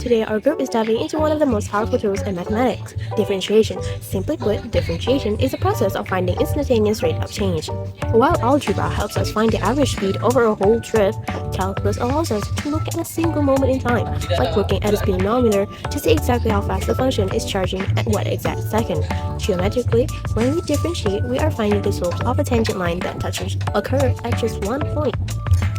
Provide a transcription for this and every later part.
Today, our group is diving into one of the most powerful tools in mathematics, differentiation. Simply put, differentiation is the process of finding instantaneous rate of change. While algebra helps us find the average speed over a whole trip, calculus allows us to look at a single moment in time, like looking at a speedometer to see exactly how fast the function is charging at what exact second. Geometrically, when we differentiate, we are finding the slopes of a tangent line that touches a curve at just one point.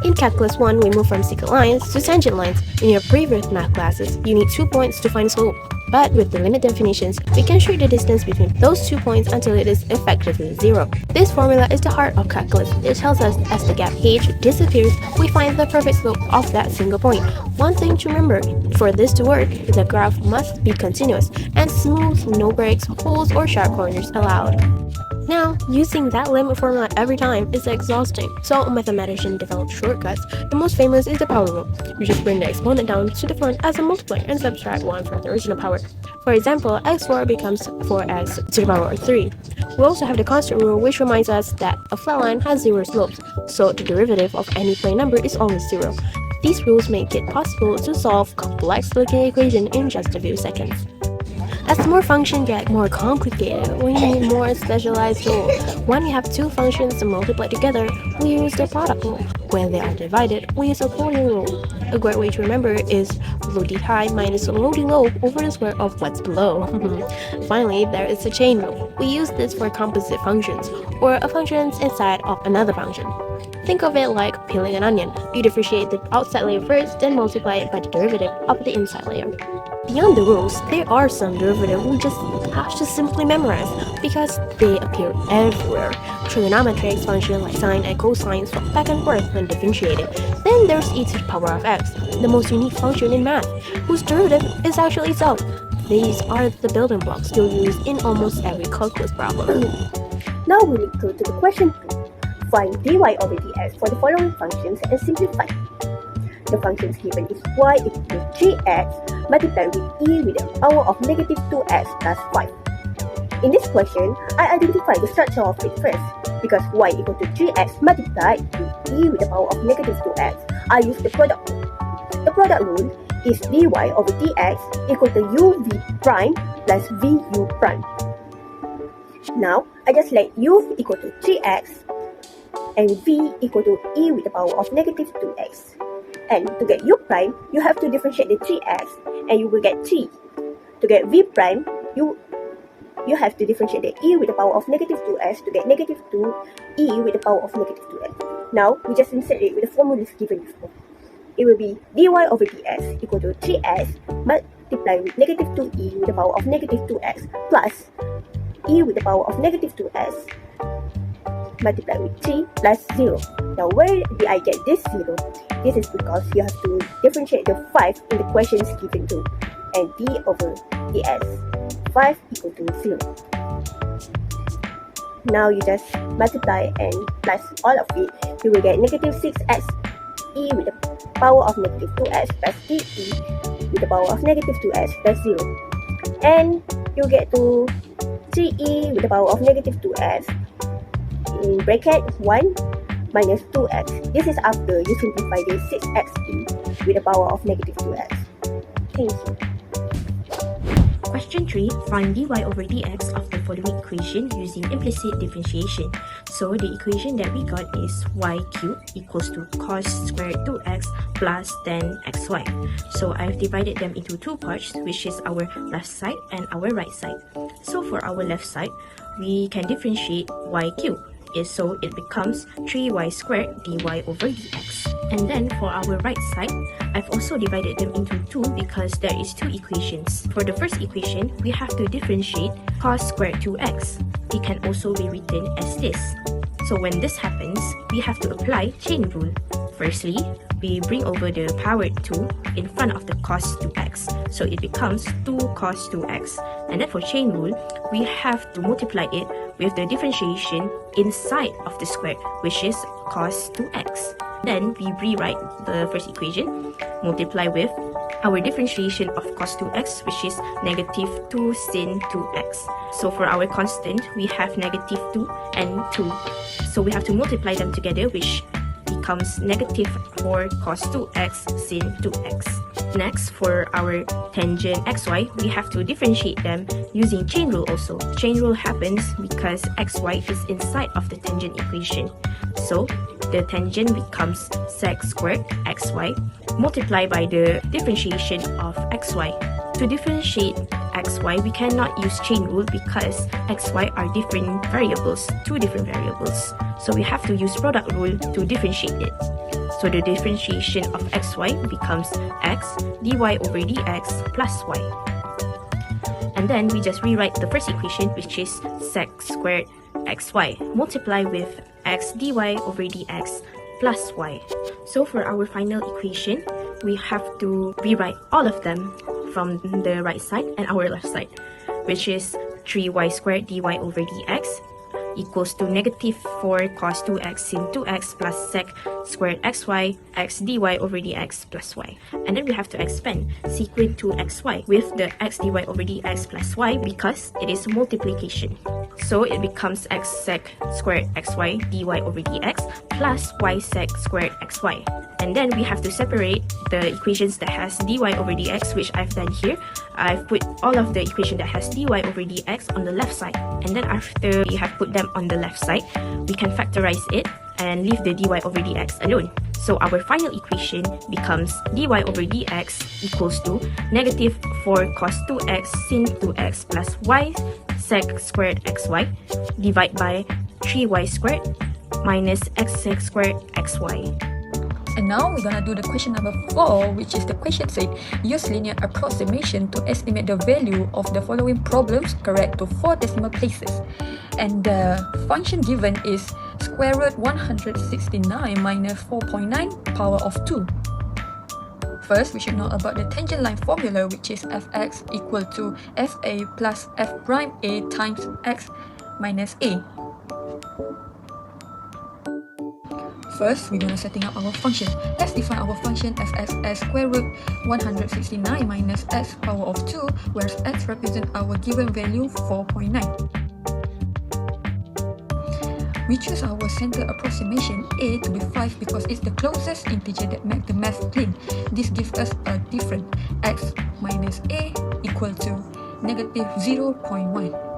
In Calculus 1, we move from secant lines to tangent lines. In your previous math classes, you need 2 points to find slope. But with the limit definitions, we can shrink the distance between those 2 points until it is effectively 0. This formula is the heart of calculus. It tells us as the gap h disappears, we find the perfect slope of that single point. One thing to remember, for this to work, the graph must be continuous and smooth, no breaks, holes, or sharp corners allowed. Now, using that limit formula every time is exhausting, so mathematicians developed shortcuts. The most famous is the power rule. You just bring the exponent down to the front as a multiplier and subtract 1 from the original power. For example, x4 becomes 4x to the power of 3. We also have the constant rule, which reminds us that a flat line has 0 slopes, so the derivative of any plane number is always 0. These rules make it possible to solve complex-looking equations in just a few seconds. As more functions get more complicated, we need more specialized rules. When we have two functions multiplied together, we use the product rule. When they are divided, we use a closing rule. A great way to remember is low d high minus low d low over the square of what's below. Finally, there is the chain rule. We use this for composite functions, or a function inside of another function. Think of it like peeling an onion. You differentiate the outside layer first, then multiply it by the derivative of the inside layer. Beyond the rules, there are some derivatives we just have to simply memorize because they appear everywhere. Trigonometric functions like sine and cosine swap back and forth when differentiated. Then there's e to the power of x, the most unique function in math, whose derivative is actually itself. These are the building blocks you'll use in almost every calculus problem. Now we need to go to the question 2. Find dy over dx for the following functions and simplify. The functions given is y equal to 3x multiplied with e with the power of negative 2x plus 5. In this question, I identify the structure of it first. Because y equal to 3x multiplied with e with the power of negative 2x, I use the product rule. The product rule is dy over dx equal to uv prime plus vu prime. Now, I just let u equal to 3x and v equal to e with the power of negative 2x. And to get u prime, you have to differentiate the 3x and you will get 3. To get v prime, you have to differentiate the e with the power of negative 2x to get negative 2e with the power of negative 2x. Now, we just insert it with the formulas given before. It will be dy over dx equal to 3x multiplied with negative 2e with the power of negative 2x plus e with the power of negative 2x multiplied with 3 plus 0. Now, where did I get this 0? This is because you have to differentiate the 5 in the questions given to, and d over ds. 5 equal to 0. Now you just multiply and plus all of it, you will get negative 6x e with the power of negative 2x plus de with the power of negative 2x plus 0. And you get to 3e with the power of negative 2x in bracket 1 minus 2x. This is after you simplify the 6xe with the power of negative 2x. Thank you. Question 3. Find dy over dx of the following equation using implicit differentiation. So the equation that we got is y cubed equals to cos squared 2x plus 10xy. So I've divided them into two parts, which is our left side and our right side. So for our left side, we can differentiate y cubed. So it becomes 3y squared dy over dx. And then for our right side, I've also divided them into two because there is two equations. For the first equation, we have to differentiate cos squared 2x. It can also be written as this. So when this happens, we have to apply chain rule. Firstly, we bring over the power 2 in front of the cos 2x. So it becomes 2 cos 2x. And then for chain rule, we have to multiply it with the differentiation inside of the square, which is cos 2x. Then we rewrite the first equation, multiply with our differentiation of cos 2x, which is negative 2 sin 2x. So for our constant, we have negative 2 and 2. So we have to multiply them together, which becomes negative 4 cos 2x sin 2x. Next, for our tangent xy, we have to differentiate them using chain rule also. Chain rule happens because xy is inside of the tangent equation. So, the tangent becomes sec squared xy multiplied by the differentiation of xy. To differentiate xy, we cannot use chain rule because xy are different variables, two different variables. So we have to use product rule to differentiate it. So the differentiation of xy becomes x dy over dx plus y. And then we just rewrite the first equation, which is sec squared xy multiply with x dy over dx plus y. So for our final equation, we have to rewrite all of them from the right side and our left side, which is 3y squared dy over dx equals to negative 4 cos 2x sin 2x plus sec squared xy x dy over dx plus y. And then we have to expand sequent to xy with the x dy over dx plus y because it is multiplication. So it becomes x sec squared xy dy over dx plus y sec squared xy. And then we have to separate the equations that has dy over dx, which I've done here. I've put all of the equation that has dy over dx on the left side. And then after we have put them on the left side, we can factorize it and leave the dy over dx alone. So our final equation becomes dy over dx equals to negative 4 cos 2x sin 2x plus y sec squared xy divided by 3y squared minus x sec squared xy. And now we're gonna do the question number 4, which is the question said, use linear approximation to estimate the value of the following problems correct to 4 decimal places. And the function given is square root 169 minus 4.9 power of 2. First, we should know about the tangent line formula, which is fx equal to fa plus f prime a times x minus a. First, we're going to setting up our function. Let's define our function fx as square root 169 minus x power of 2, where x represents our given value 4.9. We choose our center approximation a to be 5 because it's the closest integer that makes the math clean. This gives us a difference x minus a equal to negative 0.1.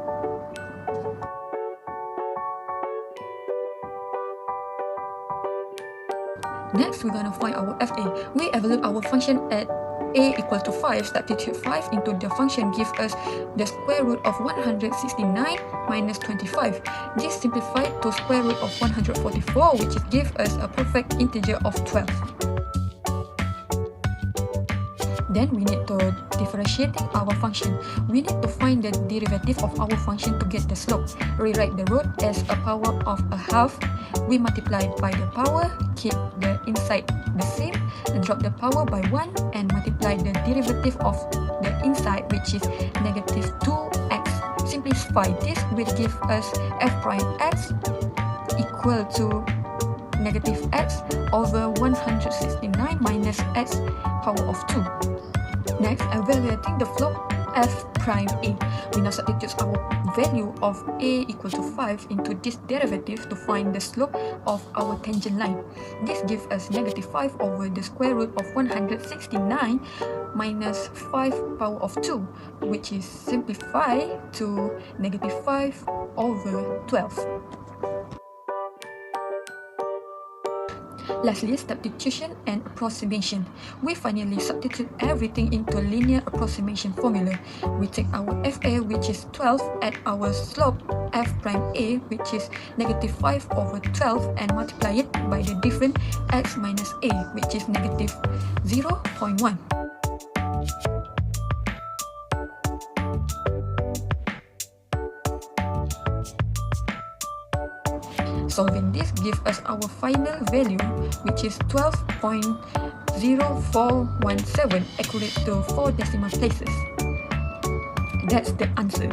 Next, we're going to find our fa. We evaluate our function at a equal to 5. Substitute 5 into the function gives us the square root of 169 minus 25. This simplified to square root of 144, which gives us a perfect integer of 12. Then we need to differentiating our function. We need to find the derivative of our function to get the slope. Rewrite the root as a power of a half. We multiply by the power, keep the inside the same, and drop the power by 1 and multiply the derivative of the inside, which is negative 2x. Simplify this, which gives us f prime x equal to negative x over 169 minus x power of 2. Next, evaluating the slope f prime a. We now substitute our value of a equal to 5 into this derivative to find the slope of our tangent line. This gives us negative 5 over the square root of 169 minus 5 power of 2, which is simplified to negative 5 over 12. Lastly, substitution and approximation. We finally substitute everything into linear approximation formula. We take our fa, which is 12, at our slope f prime a, which is negative 5 over 12, and multiply it by the difference x minus a, which is negative 0.1. Solving this gives us our final value, which is 12.0417, accurate to 4 decimal places. That's the answer.